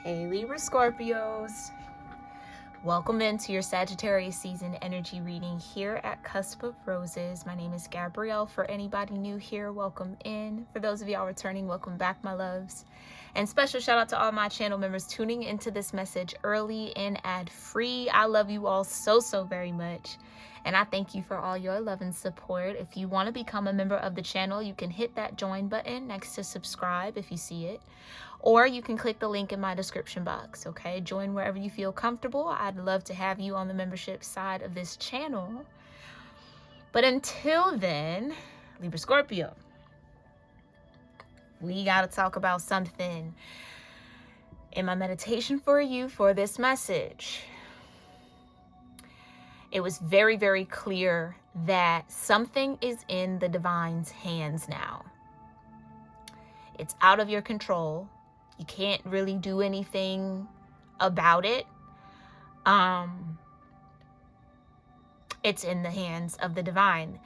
Hey Libra-Scorpios, welcome into your Sagittarius season energy reading here at Cusp of Roses. My name is Gabrielle. For anybody new here, welcome in. For those of y'all returning, welcome back, my loves. And special shout out to all my channel members tuning into this message early and ad-free. I love you all so very much. And I thank you for all your love and support. If you want to become a member of the channel, you can hit that join button next to subscribe if you see it. Or you can click the link in my description box, okay? Join wherever you feel comfortable. I'd love to have you on the membership side of this channel. But until then, Libra-Scorpio, we got to talk about something. In my meditation for you for this message, it was very clear that something is in the divine's hands now. It's out of your control. You can't really do anything about it. It's in the hands of the divine.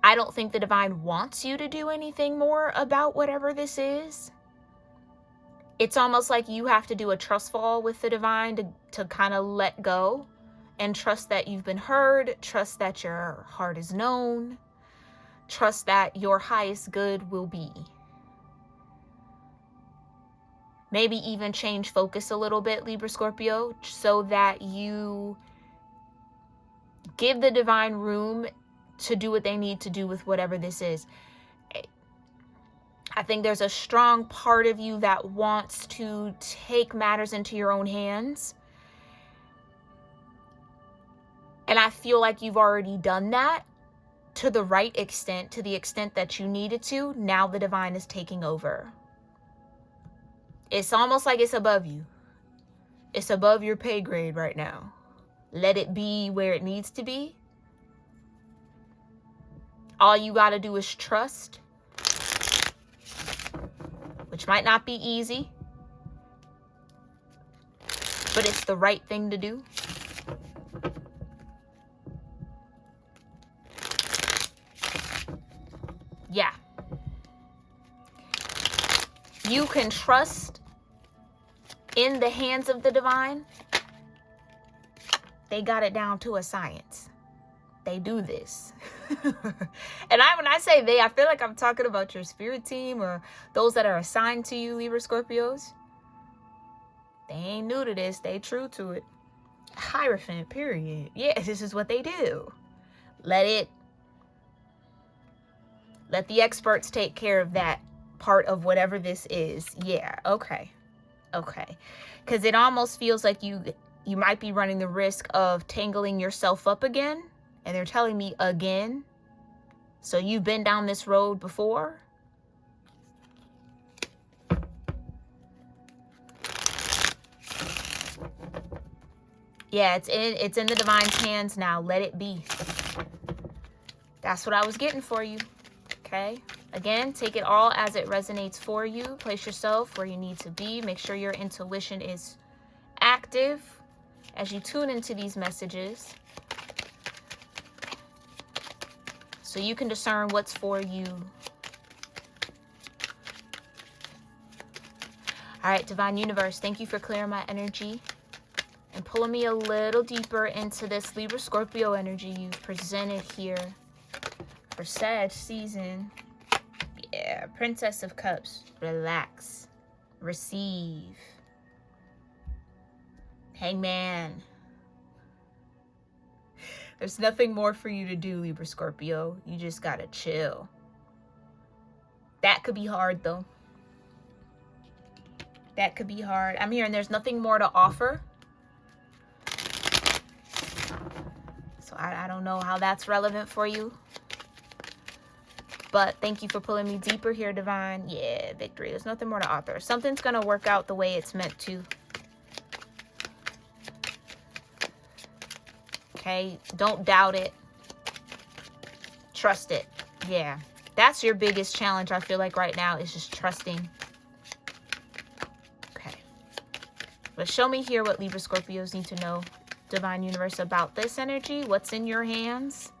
I don't think the divine wants you to do anything more about whatever this is. It's almost like you have to do a trust fall with the divine to kind of let go and trust that you've been heard, trust that your heart is known, trust that your highest good will be. Maybe even change focus a little bit, Libra-Scorpio, so that you give the divine room to do what they need to do with whatever this is. I think there's a strong part of you that wants to take matters into your own hands. And I feel like you've already done that to the right extent, to the extent that you needed to. Now the divine is taking over. It's almost like it's above you. It's above your pay grade right now. Let it be where it needs to be. All you got to do is trust, which might not be easy, but it's the right thing to do. Yeah. You can trust in the hands of the divine. They got it down to a science. They do this. And when I say they, I feel like I'm talking about your spirit team or those that are assigned to you, Libra-Scorpios. They ain't new to this. They true to it. Hierophant, period. Yeah, this is what they do. Let the experts take care of that part of whatever this is. Yeah, okay. Because it almost feels like you might be running the risk of tangling yourself up again. And they're telling me again. So you've been down this road before. Yeah, it's in the divine's hands now. Let it be. That's what I was getting for you. Okay? Again, take it all as it resonates for you. Place yourself where you need to be. Make sure your intuition is active as you tune into these messages, so you can discern what's for you. All right, Divine Universe, thank you for clearing my energy and pulling me a little deeper into this Libra-Scorpio energy you've presented here for Sag season. Yeah, Princess of Cups, relax, receive. Hangman. There's nothing more for you to do, Libra-Scorpio. You just gotta chill. That could be hard, though. That could be hard. I'm hearing there's nothing more to offer. So I don't know how that's relevant for you. But thank you for pulling me deeper here, Divine. Yeah, victory. There's nothing more to offer. Something's going to work out the way it's meant to. Okay? Don't doubt it. Trust it. Yeah. That's your biggest challenge, I feel like, right now, is just trusting. Okay. But show me here what Libra Scorpios need to know, Divine Universe, about this energy. What's in your hands?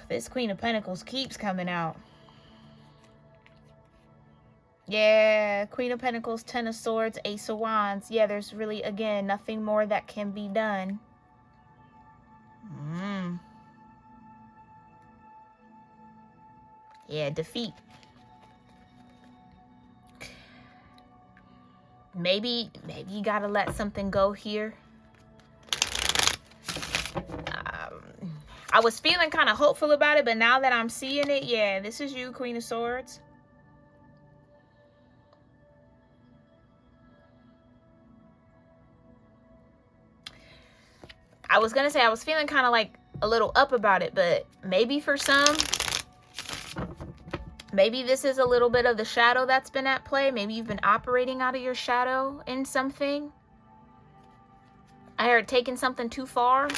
This Queen of Pentacles keeps coming out. Yeah, Queen of Pentacles, Ten of Swords, Ace of Wands. Yeah, there's really, again, nothing more that can be done. Yeah, defeat. Maybe you gotta let something go here. I was feeling kind of hopeful about it, but now that I'm seeing it, yeah, this is you, Queen of Swords. I was gonna say I was feeling kind of like a little up about it, but maybe for some, maybe this is a little bit of the shadow that's been at play. Maybe you've been operating out of your shadow in something. I heard taking something too far.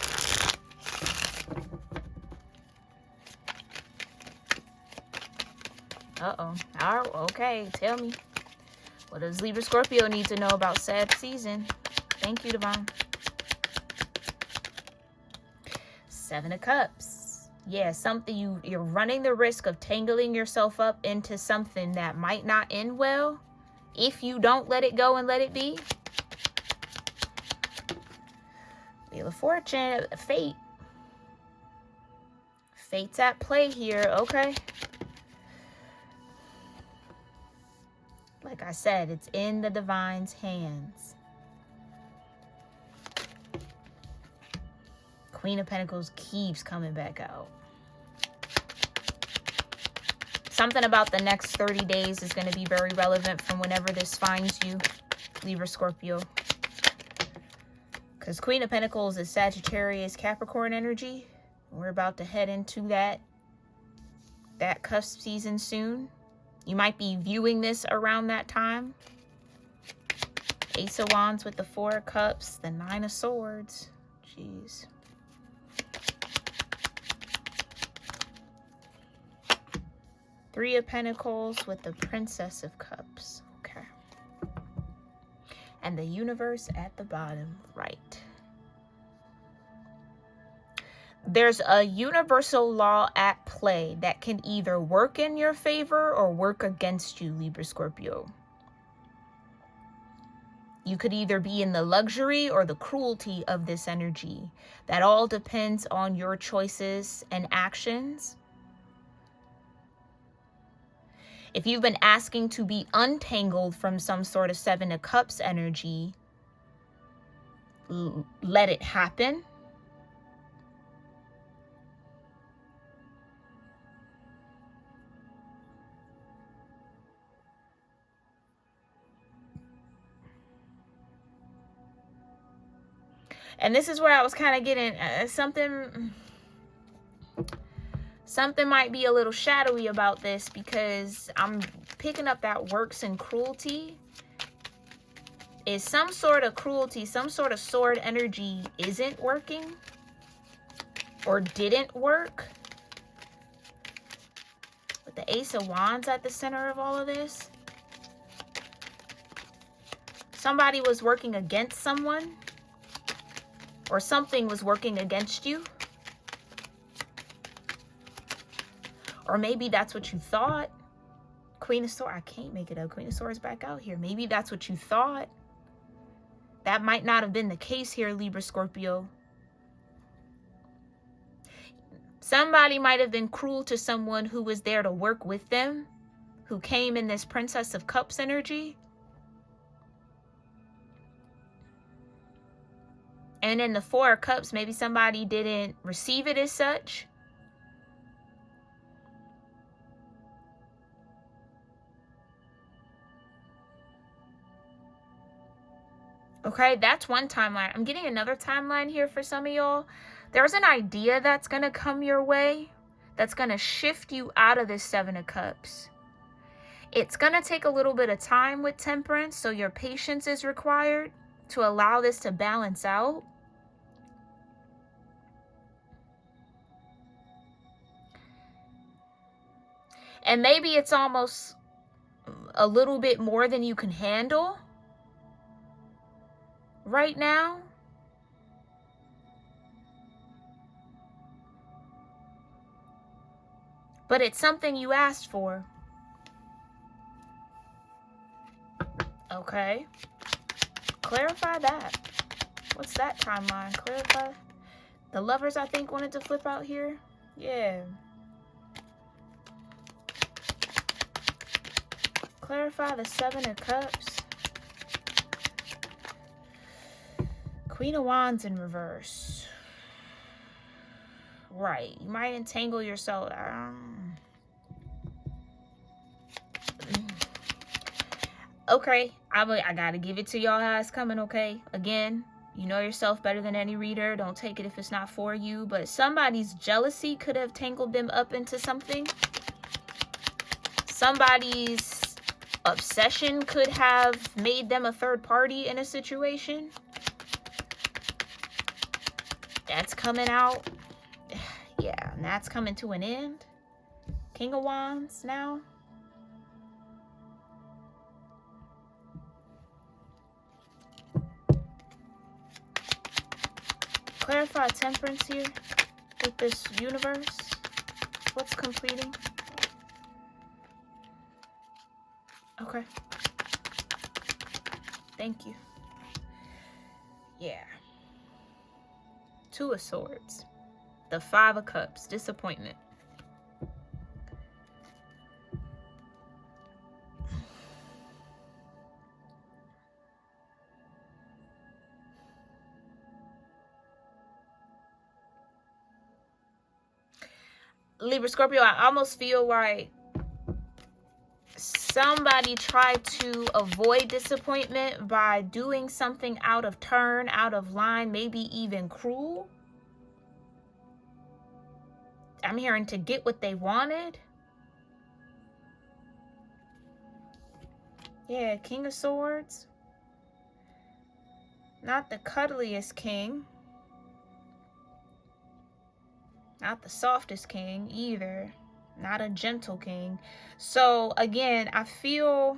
Uh-oh. All right, okay, tell me. What does Libra Scorpio need to know about Sag season? Thank you, Divine. Seven of Cups. Yeah, something you're running the risk of tangling yourself up into something that might not end well if you don't let it go and let it be. Wheel of Fortune, fate. Fate's at play here, okay. Like I said, it's in the Divine's hands. Queen of Pentacles keeps coming back out. Something about the next 30 days is going to be very relevant from whenever this finds you, Libra Scorpio. Because Queen of Pentacles is Sagittarius Capricorn energy. We're about to head into that cusp season soon. You might be viewing this around that time. Ace of Wands with the Four of Cups, the Nine of Swords. Jeez. Three of Pentacles with the Princess of Cups. Okay. And the Universe at the bottom right. There's a universal law at play that can either work in your favor or work against you, Libra Scorpio. You could either be in the luxury or the cruelty of this energy. That all depends on your choices and actions. If you've been asking to be untangled from some sort of Seven of Cups energy, let it happen. And this is where I was kind of getting something might be a little shadowy about this, because I'm picking up that works in cruelty. Is some sort of cruelty, some sort of sword energy isn't working or didn't work. With the Ace of Wands at the center of all of this. Somebody was working against someone, or something was working against you. Or maybe that's what you thought. Queen of Swords, I can't make it up. Queen of Swords back out here. Maybe that's what you thought. That might not have been the case here, Libra Scorpio. Somebody might have been cruel to someone who was there to work with them, who came in this Princess of Cups energy. And in the Four of Cups, maybe somebody didn't receive it as such. Okay, that's one timeline. I'm getting another timeline here for some of y'all. There's an idea that's going to come your way that's going to shift you out of this Seven of Cups. It's going to take a little bit of time with Temperance, so your patience is required to allow this to balance out. And maybe it's almost a little bit more than you can handle right now. But it's something you asked for. Okay. Clarify that. What's that timeline? Clarify. The Lovers, I think, wanted to flip out here. Yeah. Clarify the Seven of Cups. Queen of Wands in reverse. Right. You might entangle yourself. Okay. I gotta give it to y'all how it's coming, okay? Again, you know yourself better than any reader. Don't take it if it's not for you. But somebody's jealousy could have tangled them up into something. Somebody's obsession could have made them a third party in a situation. That's coming out. Yeah, and that's coming to an end. King of Wands now. Clarify Temperance here with this universe. What's completing? Okay. Thank you. Yeah. Two of Swords. The Five of Cups. Disappointment. Libra-Scorpio, I almost feel like somebody tried to avoid disappointment by doing something out of turn, out of line, maybe even cruel. I'm hearing to get what they wanted. Yeah, King of Swords. Not the cuddliest king. Not the softest king either. Not a gentle king. So again, I feel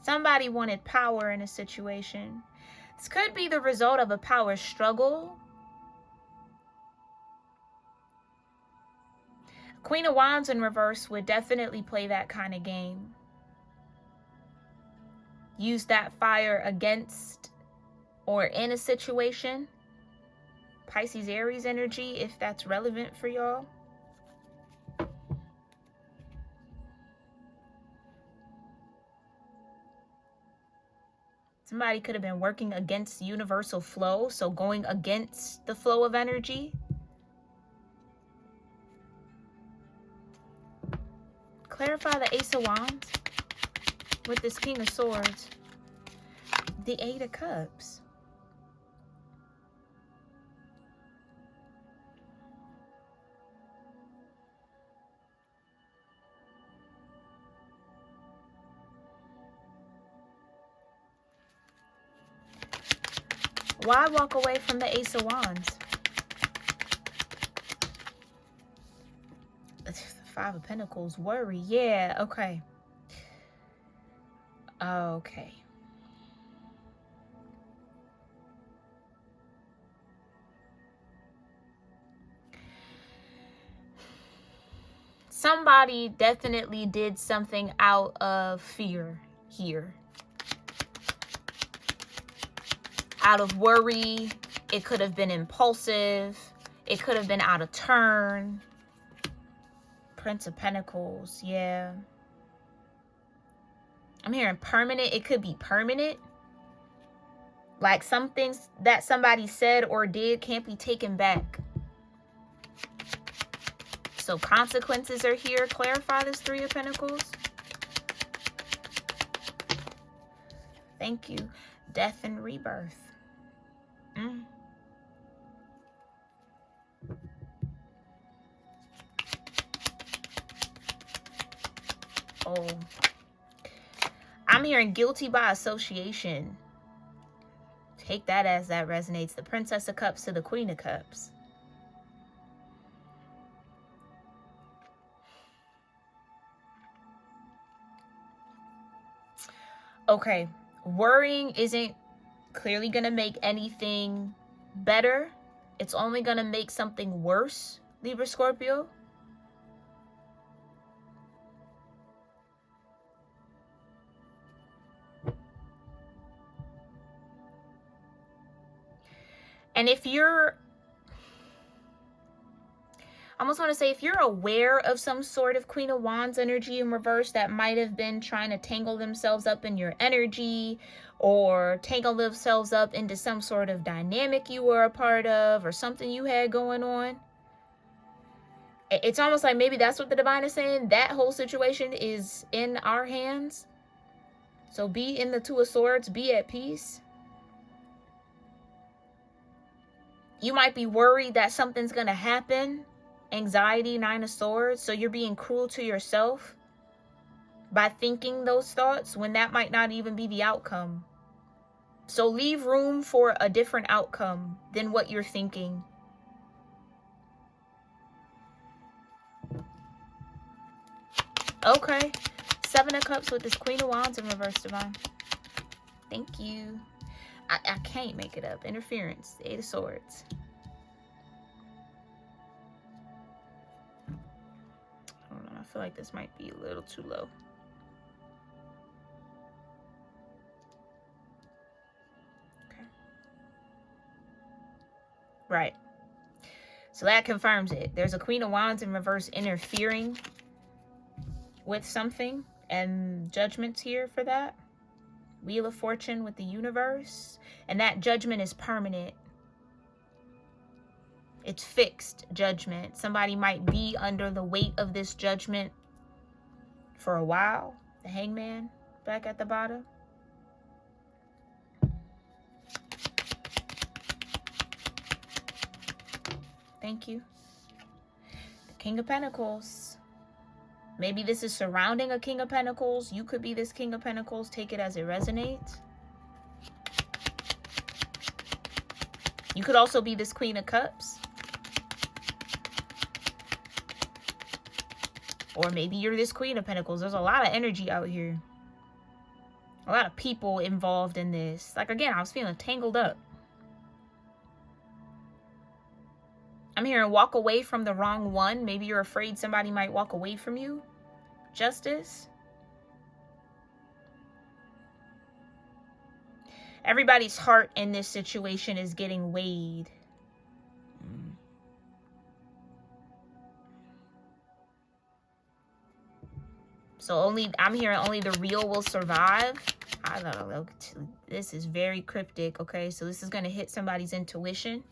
somebody wanted power in a situation. This could be the result of a power struggle. Queen of Wands in reverse would definitely play that kind of game. Use that fire against or in a situation. Pisces, Aries energy, if that's relevant for y'all. Somebody could have been working against universal flow, so going against the flow of energy. Clarify the Ace of Wands with this King of Swords. The Eight of Cups. Why walk away from the Ace of Wands? The Five of Pentacles, worry. Yeah, okay. Okay. Somebody definitely did something out of fear here. Out of worry. It could have been impulsive. It could have been out of turn. Prince of Pentacles, yeah. I'm hearing permanent. It could be permanent. Like some things that somebody said or did can't be taken back. So consequences are here. Clarify this Three of Pentacles. Thank you. Death and rebirth. Oh. I'm hearing guilty by association. Take that as that resonates. The Princess of Cups to the Queen of Cups. Okay. Worrying isn't clearly going to make anything better. It's only going to make something worse, Libra Scorpio. And if you're, I almost want to say, if you're aware of some sort of Queen of Wands energy in reverse that might have been trying to tangle themselves up in your energy, or tangle themselves up into some sort of dynamic you were a part of, or something you had going on, it's almost like maybe that's what the divine is saying. That whole situation is in our hands. So be in the Two of Swords, be at peace. You might be worried that something's going to happen. Anxiety, Nine of Swords. So you're being cruel to yourself by thinking those thoughts when that might not even be the outcome. So leave room for a different outcome than what you're thinking. Okay. Seven of Cups with this Queen of Wands in reverse, divine. Thank you. I can't make it up. Interference. Eight of Swords. Hold on. I feel like this might be a little too low. Okay. Right. So that confirms it. There's a Queen of Wands in reverse interfering with something, and judgments here for that. Wheel of Fortune with the universe, and that judgment is permanent. It's fixed judgment. Somebody might be under the weight of this judgment for a while. The Hangman back at the bottom. Thank you. The King of Pentacles. Maybe this is surrounding a King of Pentacles. You could be this King of Pentacles. Take it as it resonates. You could also be this Queen of Cups. Or maybe you're this Queen of Pentacles. There's a lot of energy out here. A lot of people involved in this. Like, again, I was feeling tangled up. I'm hearing walk away from the wrong one. Maybe you're afraid somebody might walk away from you. Justice. Everybody's heart in this situation is getting weighed. So I'm hearing only the real will survive. I don't know. This is very cryptic, okay? So this is going to hit somebody's intuition.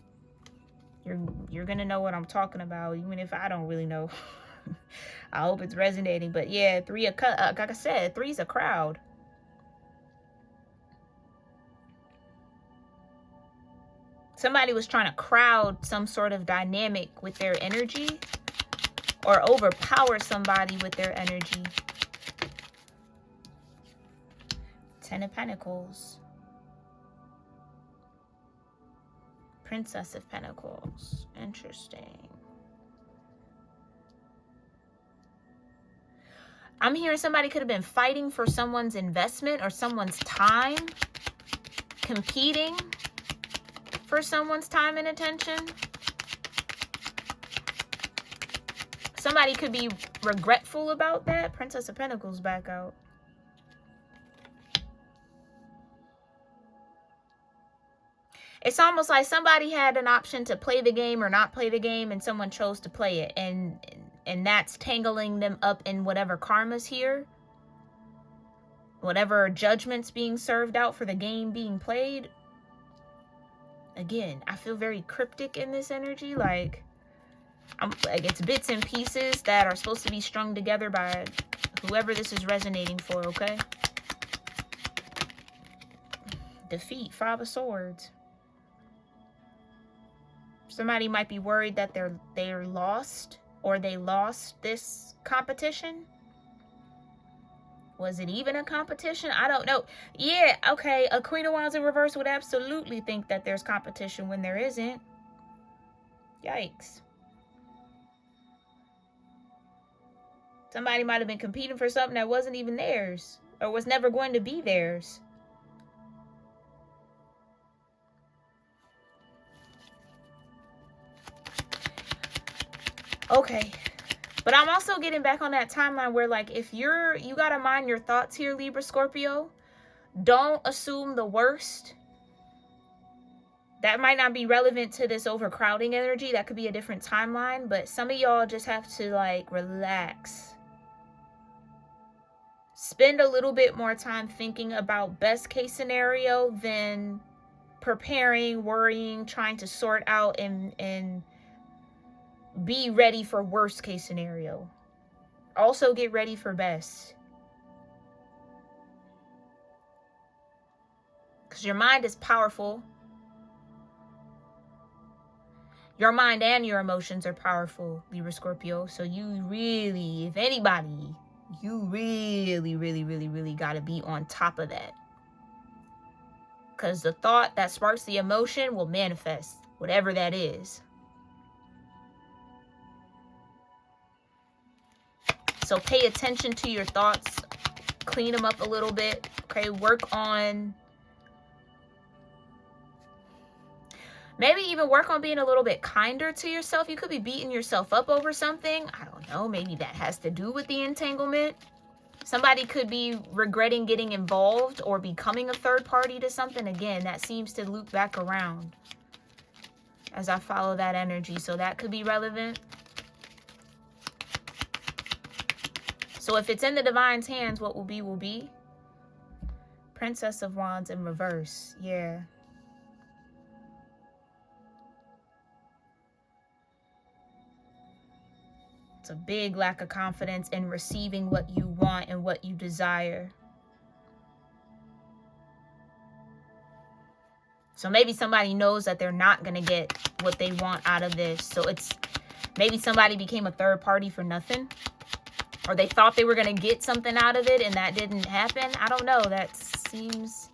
You're going to know what I'm talking about, even if I don't really know. I hope it's resonating. But yeah, like I said, three's a crowd. Somebody was trying to crowd some sort of dynamic with their energy, or overpower somebody with their energy. Ten of Pentacles. Princess of Pentacles. Interesting. I'm hearing somebody could have been fighting for someone's investment or someone's time. Competing for someone's time and attention. Somebody could be regretful about that. Princess of Pentacles back out. It's almost like somebody had an option to play the game or not play the game, and someone chose to play it. And that's tangling them up in whatever karma's here. Whatever judgment's being served out for the game being played. Again, I feel very cryptic in this energy. Like it's bits and pieces that are supposed to be strung together by whoever this is resonating for, okay? Defeat, Five of Swords. Somebody might be worried that they're lost, or they lost this competition. Was it even a competition? I don't know. Yeah, okay, a Queen of Wands in reverse would absolutely think that there's competition when there isn't. Yikes. Somebody might have been competing for something that wasn't even theirs, or was never going to be theirs. Okay. But I'm also getting back on that timeline where, like, if you gotta mind your thoughts here, Libra, Scorpio. Don't assume the worst. That might not be relevant to this overcrowding energy. That could be a different timeline, but some of y'all just have to like relax. Spend a little bit more time thinking about best case scenario than preparing, worrying, trying to sort out and be ready for worst case scenario. Also get ready for best. Because your mind is powerful. Your mind and your emotions are powerful, Libra-Scorpio. So you really, if anybody, you really got to be on top of that. Because the thought that sparks the emotion will manifest, whatever that is. So pay attention to your thoughts. Clean them up a little bit. Okay, work on... maybe even work on being a little bit kinder to yourself. You could be beating yourself up over something. I don't know. Maybe that has to do with the entanglement. Somebody could be regretting getting involved or becoming a third party to something. Again, that seems to loop back around as I follow that energy. So that could be relevant. So if it's in the divine's hands, what will be will be. Princess of Wands in reverse. Yeah. It's a big lack of confidence in receiving what you want and what you desire. So maybe somebody knows that they're not going to get what they want out of this. So it's maybe somebody became a third party for nothing. Or they thought they were going to get something out of it and that didn't happen. I don't know. That seems...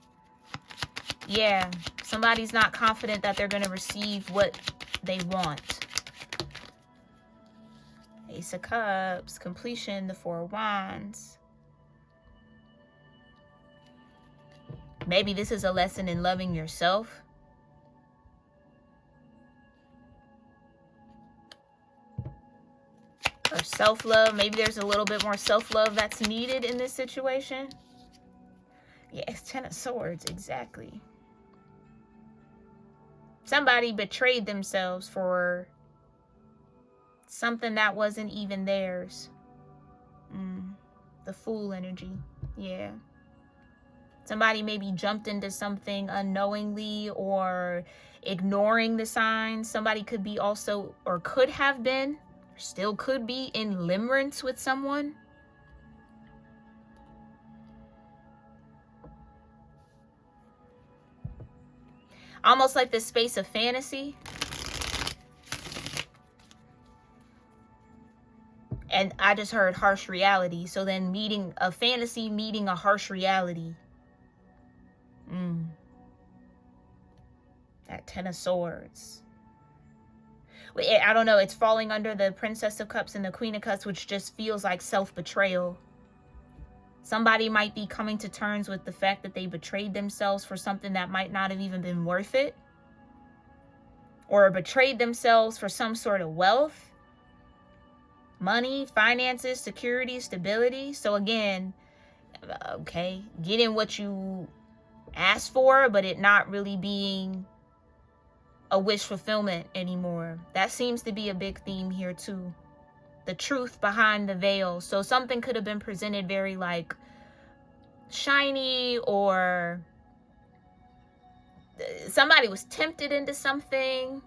yeah. Somebody's not confident that they're going to receive what they want. Ace of Cups, completion, the Four of Wands. Maybe this is a lesson in loving yourself. Or self-love. Maybe there's a little bit more self-love that's needed in this situation. Yeah, it's Ten of Swords, exactly. Somebody betrayed themselves for something that wasn't even theirs. The Fool energy. Yeah. Somebody maybe jumped into something unknowingly or ignoring the signs. Somebody could be also, or could have been, or still could be in limerence with someone. Almost like this space of fantasy. And I just heard harsh reality. So then meeting a fantasy, meeting a harsh reality. That Ten of Swords. I don't know. It's falling under the Princess of Cups and the Queen of Cups, which just feels like self-betrayal. Somebody might be coming to terms with the fact that they betrayed themselves for something that might not have even been worth it. Or betrayed themselves for some sort of wealth. Money, finances, security, stability. So again, okay, getting what you asked for, but it not really being a wish fulfillment anymore. That seems to be a big theme here too. The truth behind the veil. So something could have been presented very like shiny, or somebody was tempted into something.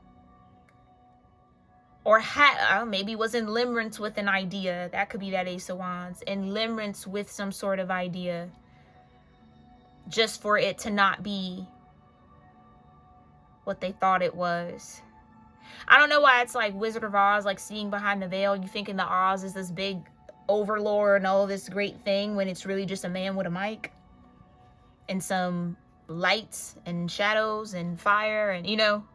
Or maybe was in limerence with an idea. That could be that Ace of Wands. In limerence with some sort of idea. Just for it to not be what they thought it was. I don't know why it's like Wizard of Oz, like seeing behind the veil. You thinking the Oz is this big overlord and all this great thing, when it's really just a man with a mic. And some lights and shadows and fire and, you know...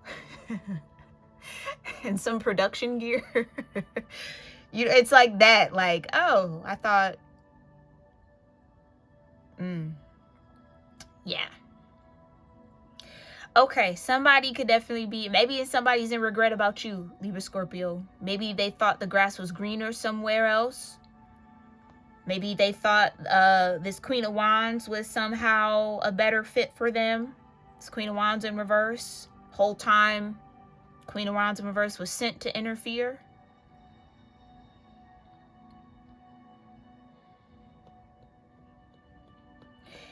and some production gear. It's like that, like, oh, I thought, yeah. Okay, somebody could definitely be, maybe somebody's in regret about you, Libra-Scorpio. Maybe they thought the grass was greener somewhere else. Maybe they thought this Queen of Wands was somehow a better fit for them. This Queen of Wands in reverse. Whole time, Queen of Wands in reverse was sent to interfere.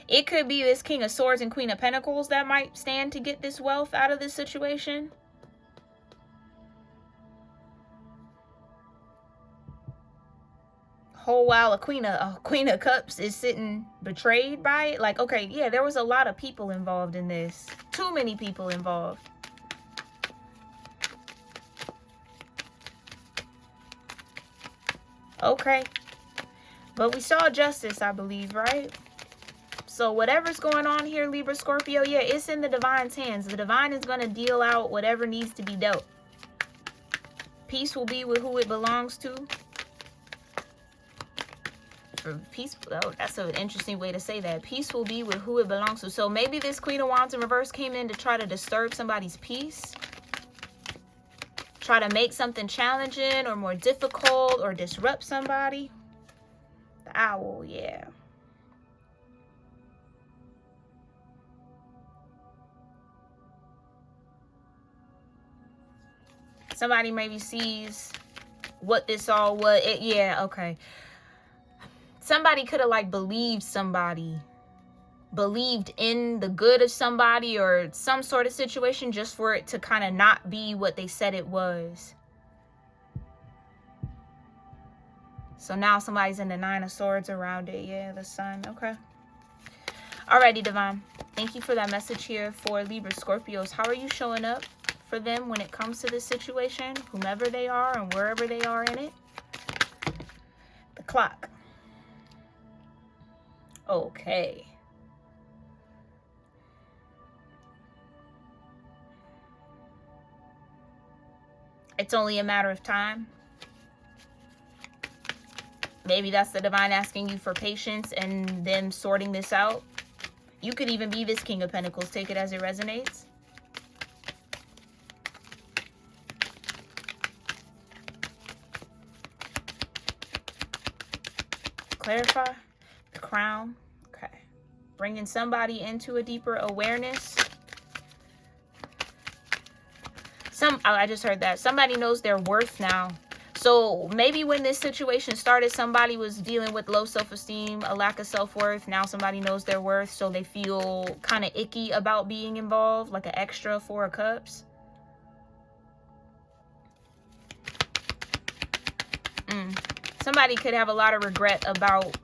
It could be this King of Swords and Queen of Pentacles that might stand to get this wealth out of this situation. Whole while a Queen of Cups is sitting betrayed by it. Like, okay, yeah, there was a lot of people involved in this. Too many people involved. Okay. But we saw justice, I believe, right? So whatever's going on here, Libra, Scorpio, yeah, it's in the divine's hands. The divine is going to deal out whatever needs to be dealt. Peace will be with who it belongs to. For peace, oh, that's an interesting way to say that. Peace will be with who it belongs to. So maybe this Queen of Wands in reverse came in to try to disturb somebody's peace. Try to make something challenging or more difficult or disrupt somebody. The owl, yeah. Somebody maybe sees what this all was. Yeah, okay. Somebody could have like believed in the good of somebody or some sort of situation just for it to kind of not be what they said it was. So now somebody's in the Nine of Swords around it. Yeah, the Sun. Okay. Alrighty, Divine. Thank you for that message here for Libra Scorpios. How are you showing up for them when it comes to this situation, whomever they are and wherever they are in it? The Clock. Okay. It's only a matter of time. Maybe that's the divine asking you for patience and them sorting this out. You could even be this King of Pentacles. Take it as it resonates. Clarify. The Crown. Okay. Bringing somebody into a deeper awareness. I just heard that. Somebody knows their worth now. So maybe when this situation started, somebody was dealing with low self-esteem, a lack of self-worth. Now somebody knows their worth, so they feel kind of icky about being involved, like an extra Four of Cups. Somebody could have a lot of regret about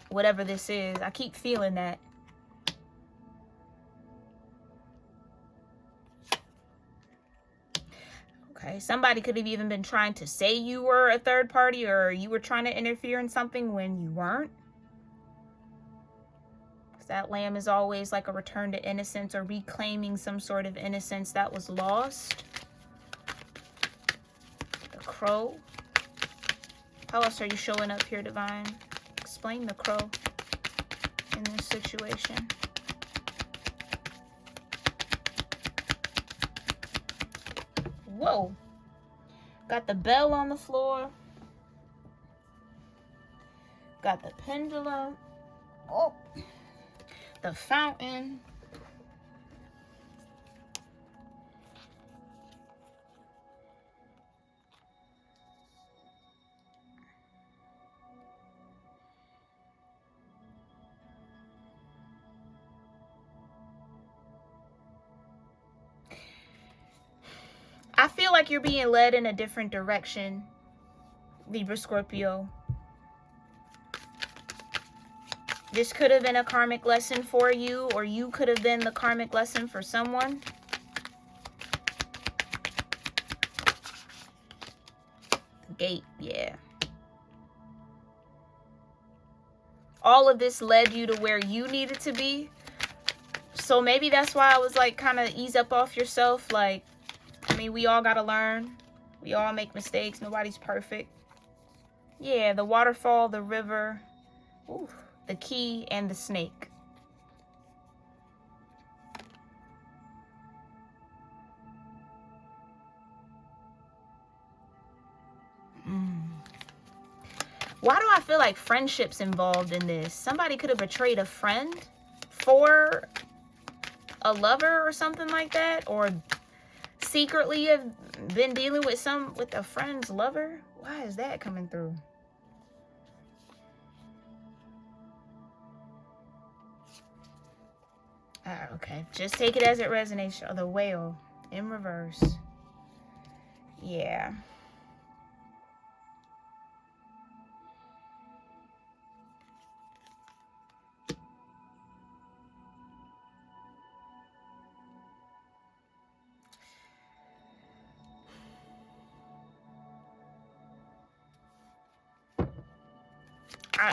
whatever this is. I keep feeling that. Okay, somebody could have even been trying to say you were a third party or you were trying to interfere in something when you weren't. That Lamb is always like a return to innocence or reclaiming some sort of innocence that was lost. The Crow. How else are you showing up here, Divine? Explain the Crow in this situation. Whoa. Got the bell on the floor. Got the pendulum. Oh. The fountain. I feel like you're being led in a different direction, Libra Scorpio. This could have been a karmic lesson for you, or you could have been the karmic lesson for someone. Gate, yeah. All of this led you to where you needed to be. So maybe that's why I was like, kind of ease up off yourself. Like, I mean, we all got to learn. We all make mistakes. Nobody's perfect. Yeah, the waterfall, the river, ooh, the key, and the snake. Why do I feel like friendship's involved in this? Somebody could have betrayed a friend for a lover or something like that. Or secretly have been dealing with a friend's lover. Why is that coming through? Okay, just take it as it resonates. Oh, the whale in reverse. Yeah.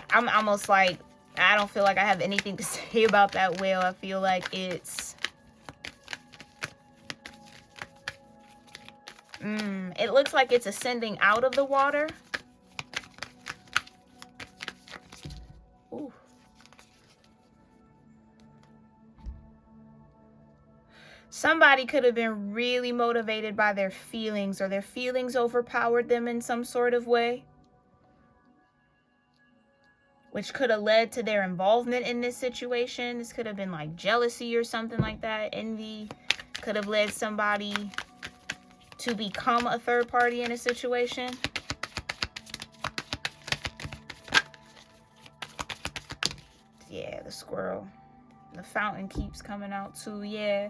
I'm almost like, I don't feel like I have anything to say about that whale. I feel like it's... it looks like it's ascending out of the water. Ooh. Somebody could have been really motivated by their feelings, or their feelings overpowered them in some sort of way, which could have led to their involvement in this situation. This could have been like jealousy or something like that. Envy could have led somebody to become a third party in a situation. Yeah, the squirrel. The fountain keeps coming out too, yeah.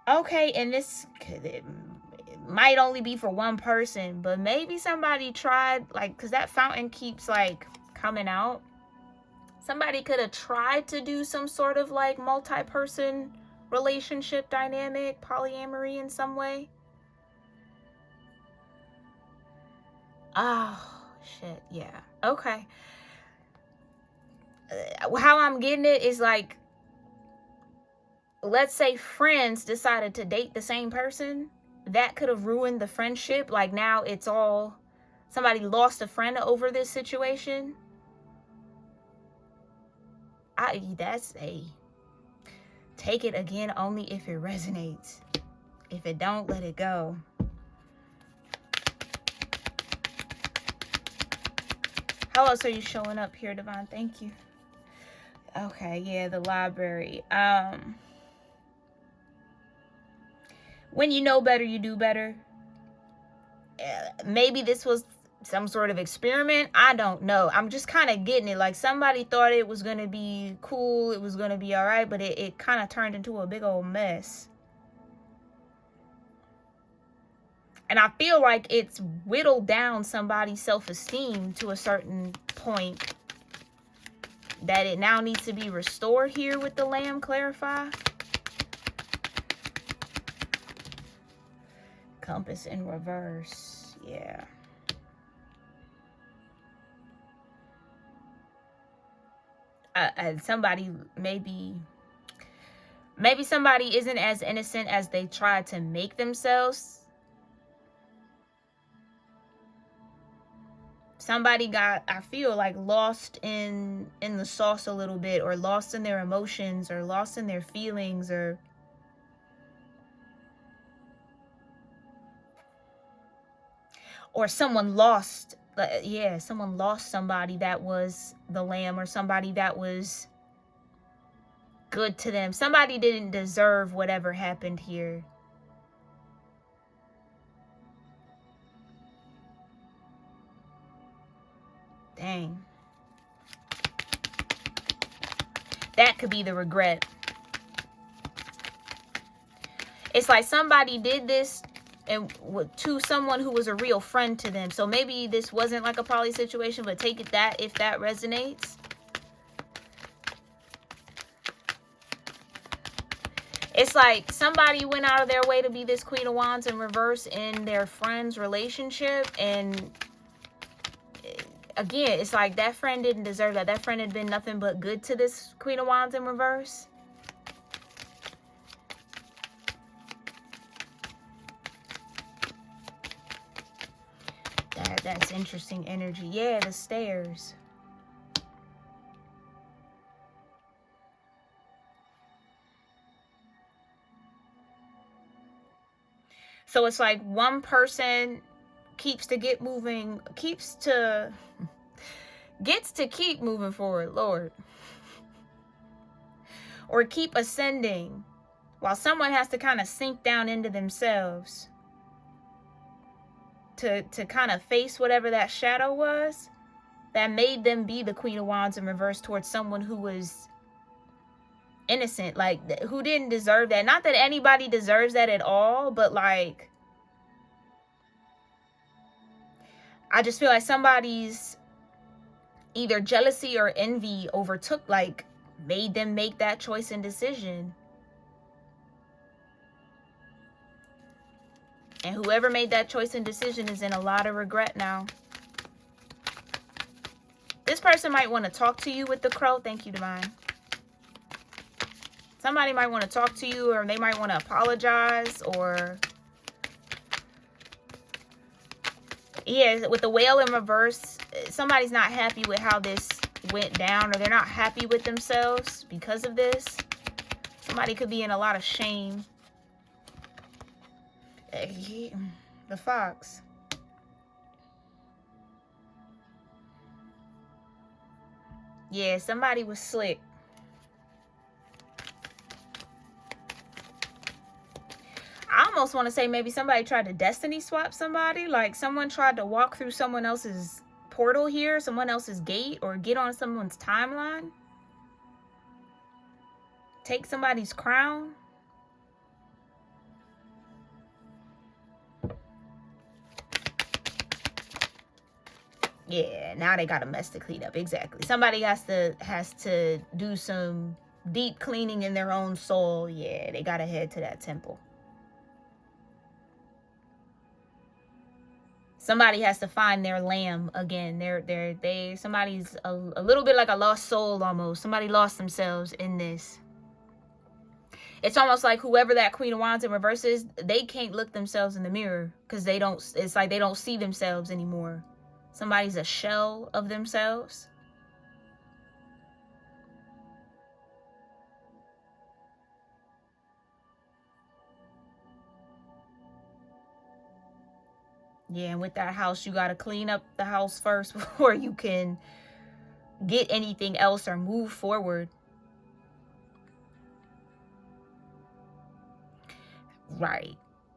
Okay, and this it might only be for one person, but maybe somebody tried, like, because that fountain keeps like coming out. Somebody could have tried to do some sort of like multi-person relationship dynamic, polyamory in some way. Oh, shit, yeah. Okay. How I'm getting it is like, let's say friends decided to date the same person. That could have ruined the friendship. Like now it's all, somebody lost a friend over this situation. That's a, take it again only if it resonates. If it don't, let it go. How else are you showing up here, Divine? Thank you. Okay, yeah, the library. When you know better, you do better. Maybe this was some sort of experiment. I don't know. I'm just kind of getting it. Like somebody thought it was going to be cool. It was going to be all right. But it kind of turned into a big old mess. And I feel like it's whittled down somebody's self-esteem to a certain point that it now needs to be restored here with the Lamb. Clarify. Compass in reverse. Yeah. Somebody maybe somebody isn't as innocent as they try to make themselves. Somebody got, I feel like, lost in the sauce a little bit, or lost in their emotions, or lost in their feelings, or someone lost, someone lost somebody that was the Lamb, or somebody that was good to them. Somebody didn't deserve whatever happened here. Dang. That could be the regret. It's like somebody did this and to someone who was a real friend to them. So maybe this wasn't like a poly situation, but take it that if that resonates. It's like somebody went out of their way to be this Queen of Wands in reverse in their friend's relationship. And again, it's like that friend didn't deserve that. That friend had been nothing but good to this Queen of Wands in reverse. That's interesting energy. Yeah, the stairs. So it's like one person gets to keep moving forward, Lord. Or keep ascending. while someone has to kind of sink down into themselves to kind of face whatever that shadow was that made them be the Queen of Wands in reverse towards someone who was innocent, like who didn't deserve that. Not that anybody deserves that at all, but like, I just feel like somebody's either jealousy or envy overtook, like made them make that choice and decision. And whoever made that choice and decision is in a lot of regret now. This person might want to talk to you with the crow. Thank you, Divine. Somebody might want to talk to you, or they might want to apologize, or... yeah, with the whale in reverse, somebody's not happy with how this went down, or they're not happy with themselves because of this. Somebody could be in a lot of shame. The fox. Yeah, somebody was slick. I almost want to say maybe somebody tried to destiny swap somebody. Like someone tried to walk through someone else's portal here, someone else's gate, or get on someone's timeline. Take somebody's crown. Yeah, now they got a mess to clean up. Exactly. Somebody has to do some deep cleaning in their own soul. Yeah, they got to head to that temple. Somebody has to find their lamb again. Somebody's a little bit like a lost soul almost. Somebody lost themselves in this. It's almost like whoever that Queen of Wands in reverse is, they can't look themselves in the mirror because it's like they don't see themselves anymore. Somebody's a shell of themselves. Yeah, and with that house, you got to clean up the house first before you can get anything else or move forward. Right.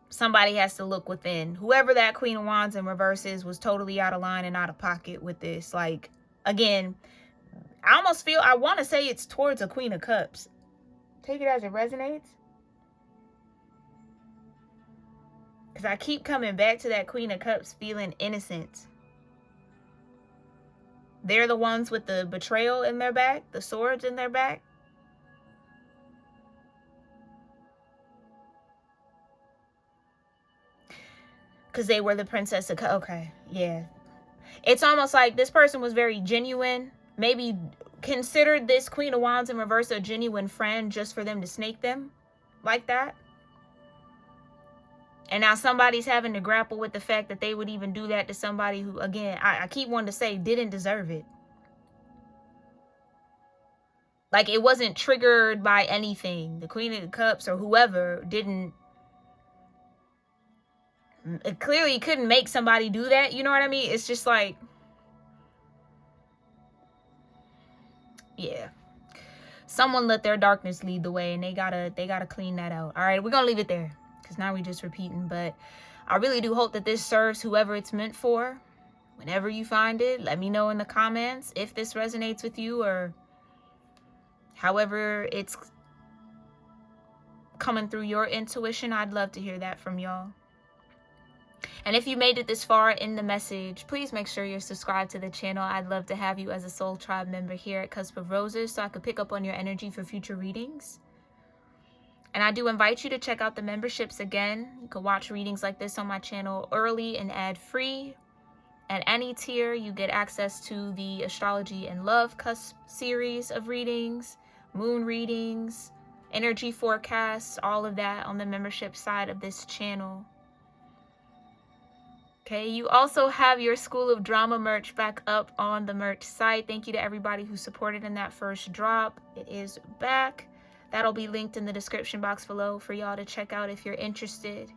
Somebody has to look within. Whoever that Queen of Wands in reverse is was totally out of line and out of pocket with this. Like, again, I almost feel, I want to say it's towards a Queen of Cups. Take it as it resonates. Because I keep coming back to that Queen of Cups feeling innocent. They're the ones with the betrayal in their back, the swords in their back. Because they were the Princess of Cups. Okay, yeah. It's almost like this person was very genuine. Maybe considered this Queen of Wands in reverse a genuine friend just for them to snake them like that. And now somebody's having to grapple with the fact that they would even do that to somebody who, again, I keep wanting to say didn't deserve it. Like it wasn't triggered by anything. The Queen of the Cups or whoever didn't. It clearly couldn't make somebody do that. You know what I mean? It's just like, yeah. Someone let their darkness lead the way, and they gotta clean that out. All right, we're gonna leave it there because now we're just repeating. But I really do hope that this serves whoever it's meant for. Whenever you find it, let me know in the comments if this resonates with you or however it's coming through your intuition. I'd love to hear that from y'all. And if you made it this far in the message, please make sure you're subscribed to the channel. I'd love to have you as a Soul Tribe member here at Cusp of Roses so I could pick up on your energy for future readings. And I do invite you to check out the memberships again. You can watch readings like this on my channel early and ad-free. At any tier, you get access to the Astrology and Love Cusp series of readings, moon readings, energy forecasts, all of that on the membership side of this channel. Okay, you also have your School of Drama merch back up on the merch site. Thank you to everybody who supported in that first drop. It is back. That'll be linked in the description box below for y'all to check out if you're interested.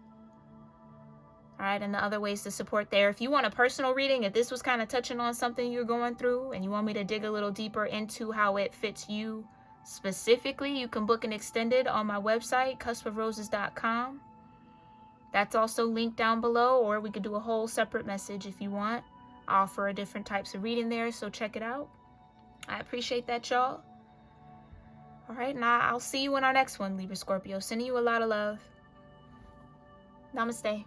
All right, and the other ways to support there. If you want a personal reading, if this was kind of touching on something you're going through and you want me to dig a little deeper into how it fits you specifically, you can book an extended on my website, cuspofroses.com. That's also linked down below, or we could do a whole separate message if you want. I offer different types of reading there, so check it out. I appreciate that, y'all. All right, and I'll see you in our next one, Libra Scorpio. Sending you a lot of love. Namaste.